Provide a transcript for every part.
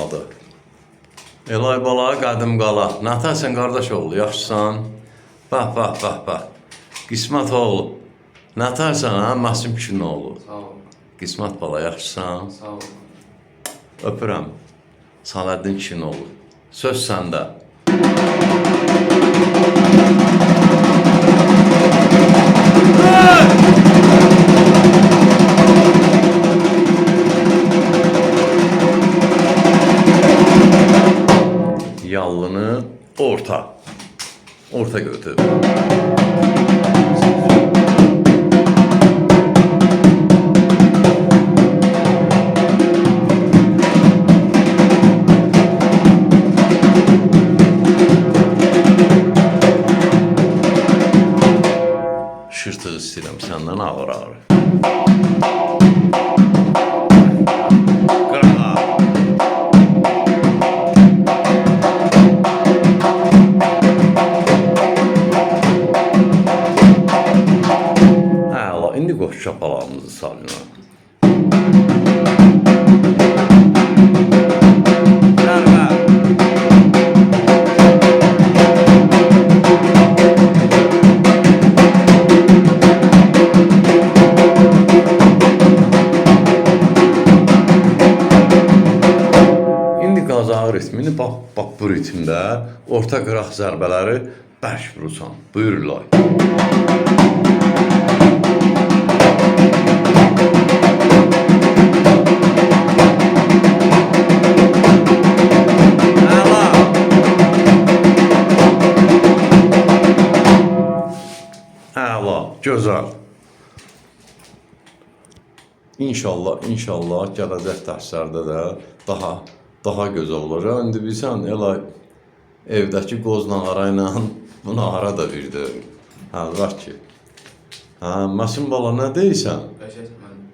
olmadı. Elay bala, qədim qala. Nətərsən qardaş oğlu, yaxşısan? Bax. Qismət oğlu. Nətərsən ha, Məsim kişinin oğlu? Sağ ol. Qismət bala, yaxşısan? Sağ ol. Öpürəm. Saləddin kişinin oğlu. Söz səndə. Yallını orta götür. Şırtıq istəyirəm səndən ağır. İndi qoş şapalağımızı salına. İndi qazağı ritmini bax bu ritmdə orta qıraq zərbələri bərk vurursan. Buyur İlay. Gözəl. İnşallah gələcək dərslərdə də daha gözəl olacaq. İndi bilsən, Elay evdəki qoz nağara ilə bu nağara da birdir. Var ki. Məsim bala, nə deyirsən?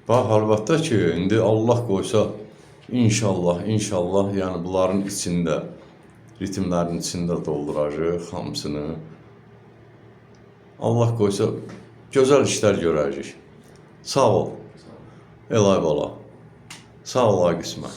Bax, əlbəttə ki, indi Allah qoysa, inşallah, yəni bunların içində, ritmlərin içində dolduracaq hamısını. Allah qoysa, gözəl işlər görəcək. Sağ ol, Elay bala. Sağ ol, ay qismət.